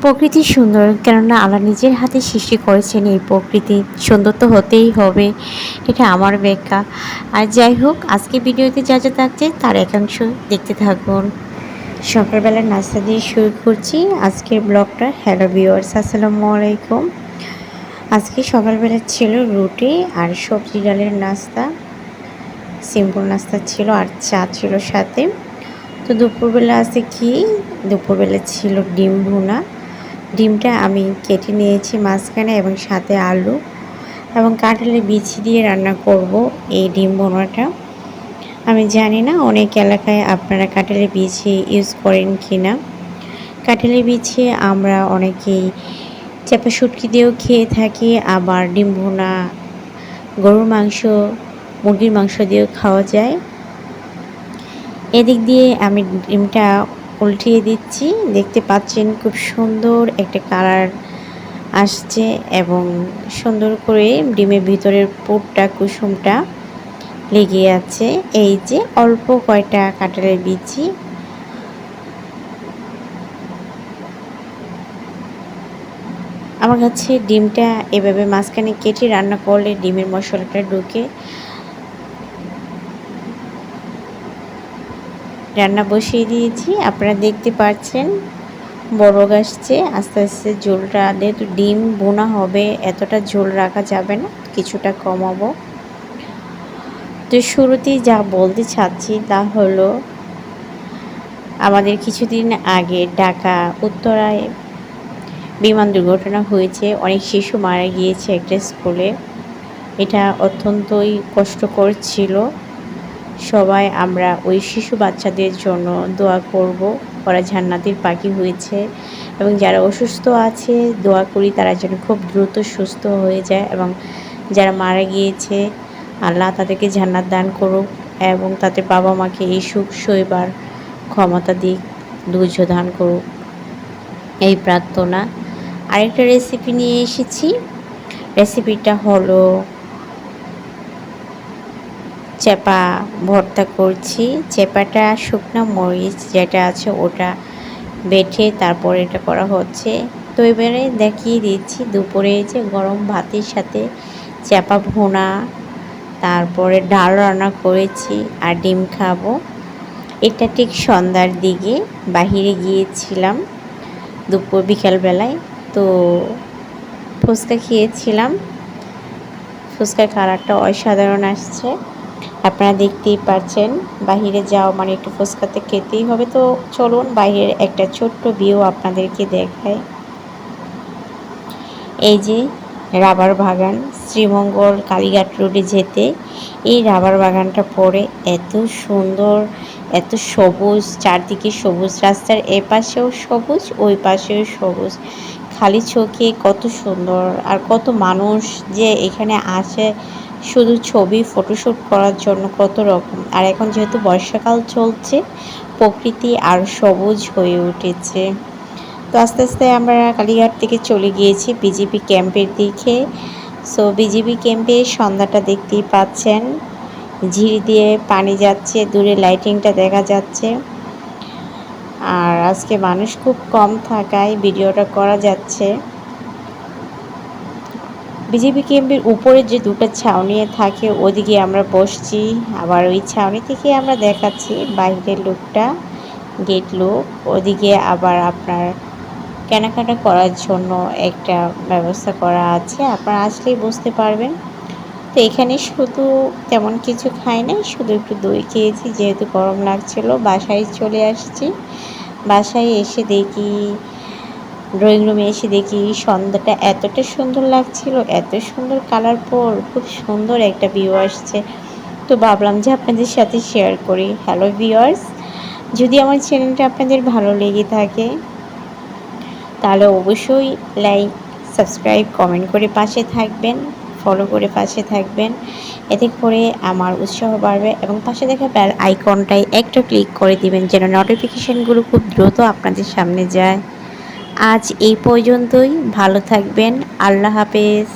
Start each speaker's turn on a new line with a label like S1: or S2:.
S1: প্রকৃতি সুন্দর, কেননা আল্লাহ নিজের হাতে সৃষ্টি করেছেন এই প্রকৃতি। সুন্দর তো হতেই হবে, এটা আমার ব্যাখ্যা। আর যাই হোক, আজকে ভিডিওতে যা যা থাকছে তার একাংশ দেখতে থাকুন। সকালবেলার নাস্তা দিয়ে শুরু করছি আজকের ব্লগটা। হ্যালো ভিউয়ার্স, আসসালামু আলাইকুম। আজকে সকালবেলা ছিল রুটি আর সবজি ডালের নাস্তা, সিম্পল নাস্তা ছিল, আর চা ছিল সাথে। তো দুপুরবেলা আছে কি, দুপুরবেলা ছিল ডিম ভুনা। ডিমটা আমি কেটে নিয়েছি মাঝখানে, এবং সাথে আলু এবং কাঁঠালের বিচি দিয়ে রান্না করব এই ডিম ভুনাটা। আমি জানি না অনেক এলাকায় আপনারা কাঁঠালের বিচি ইউজ করেন কি না। কাঁঠালের বিচি আমরা অনেকেই চাপা শুটকি দিয়েও খেয়ে থাকি, আবার ডিম ভুনা গরুর মাংস, মুরগির মাংস দিয়েও খাওয়া যায়। এদিক দিয়ে আমি ডিমটা উল্টিয়ে দিচ্ছি। দেখতে পাচ্ছেন খুব সুন্দর একটা কালার আসছে, এবং সুন্দর করে ডিমের ভিতরের পুরটা, কুসুমটা লেগে আছে। এই যে অল্প কয়টা কাঁঠালের বিচি, আমার কাছে ডিমটা এভাবে মাঝখানে কেটে রান্না করলে ডিমের মশলাটা ঢুকে। রান্না বসিয়ে দিয়েছি, আপনারা দেখতে পাচ্ছেন বড় আসছে আস্তে আস্তে। ঝোলটা যেহেতু ডিম বোনা হবে, এতটা ঝোল রাখা যাবে না, কিছুটা কমাবো। তো শুরুতেই যা বলতে চাচ্ছি তা হলো, আমাদের কিছুদিন আগে ঢাকা উত্তরায় বিমান দুর্ঘটনা হয়েছে, অনেক শিশু মারা গিয়েছে একটা স্কুলে। এটা অত্যন্তই কষ্টকর ছিল। সবাই আমরা ওই শিশু বাচ্চাদের জন্য দোয়া করব, ওরা জান্নাতের পাখি হয়েছে। এবং যারা অসুস্থ আছে, দোয়া করি তারা যেন খুব দ্রুত সুস্থ হয়ে যায়, এবং যারা মারা গিয়েছে আল্লাহ তাদেরকে জান্নাত দান করুক, এবং তাদের বাবা মাকে এই সুখ সইবার ক্ষমতা দিক, ধৈর্য দান করুক, এই প্রার্থনা। আরেকটা রেসিপি নিয়ে এসেছি। রেসিপিটা হলো চেপা ভর্তা করছি। চেপাটা শুকনো মরিচ যেটা আছে ওটা বেটে তারপর এটা করা হচ্ছে। তো এবারে দেখিয়ে দিচ্ছি দুপুরে যে গরম ভাতের সাথে চেপা ভুনা, তারপরে ডাল রান্না করেছি আর ডিম খাবো। এটা ঠিক সন্ধ্যার দিকে বাহিরে গিয়েছিলাম দুপুর বিকালবেলায়, তো ফুচকা খেয়েছিলাম। ফুচকার কালারটা অসাধারণ আসছে, আপনারা দেখতেই পাচ্ছেন। বাহিরে যাওয়া মানে একটু ফুচকাতে খেতেই হবে। তো চলুন বাইরের একটা ছোট্ট ভিউ আপনাদেরকে দেখাই। এই যে রাবার বাগান, শ্রীমঙ্গল কালীঘাট রোডে যেতে এই রাবার বাগানটা পড়ে, এত সুন্দর, এত সবুজ, চারদিকে সবুজ, রাস্তার এ পাশেও সবুজ, ওই পাশেও সবুজ, খালি চোখে কত সুন্দর। আর কত মানুষ যে এখানে আসে শুধু ছবি ফটোশ্যুট করার জন্য, কত রকম। আর এখন যেহেতু বর্ষাকাল চলছে, প্রকৃতি আর সবুজ হয়ে উঠেছে। তো আস্তে আস্তে আমরা কালীঘাট থেকে চলে গিয়েছি বিজিবি ক্যাম্পের দিকে। সো বিজিবি ক্যাম্পে সন্ধ্যাটা দেখতেই পাচ্ছেন, ঝিরি দিয়ে পানি যাচ্ছে, দূরে লাইটিংটা দেখা যাচ্ছে। আর আজকে মানুষ খুব কম থাকায় ভিডিওটা করা যাচ্ছে। বিজিবি ক্যাম্পের উপরে যে দুটো ছাউনি থাকে ওদিকে আমরা বসছি, আবার ওই ছাউনি থেকে আমরা দেখাচ্ছি বাইরের লুকটা, গেট লুক। ওদিকে আবার আপনার কেনাকাটা করার জন্য একটা ব্যবস্থা করা আছে, আপনারা আসলেই বুঝতে পারবেন। তো এখানে শুধু তেমন কিছু খাই নাই, শুধু একটু দই খেয়েছি, যেহেতু গরম লাগছিল। বাসায় চলে আসছি, বাসায় এসে দেখি, ড্রয়িং রুমে এসে দেখি সন্ধ্যাটা এতটা সুন্দর লাগছিল, এত সুন্দর কালারফুল, খুব সুন্দর একটা ভিউ আসছে। তো ভাবলাম যে আপনাদের সাথে শেয়ার করি। হ্যালো ভিউয়ার্স, যদি আমার চ্যানেলটা আপনাদের ভালো লেগে থাকে তাহলে অবশ্যই লাইক, সাবস্ক্রাইব, কমেন্ট করে পাশে থাকবেন, ফলো করে পাশে থাকবেন। এতে করে আমার উৎসাহ বাড়বে, এবং পাশে দেখা বেল আইকনটাই একটা ক্লিক করে দিবেন যেন নোটিফিকেশানগুলো খুব দ্রুত আপনাদের সামনে যায়। আজ এই পর্যন্তই, ভালো থাকবেন, আল্লাহ হাফেজ।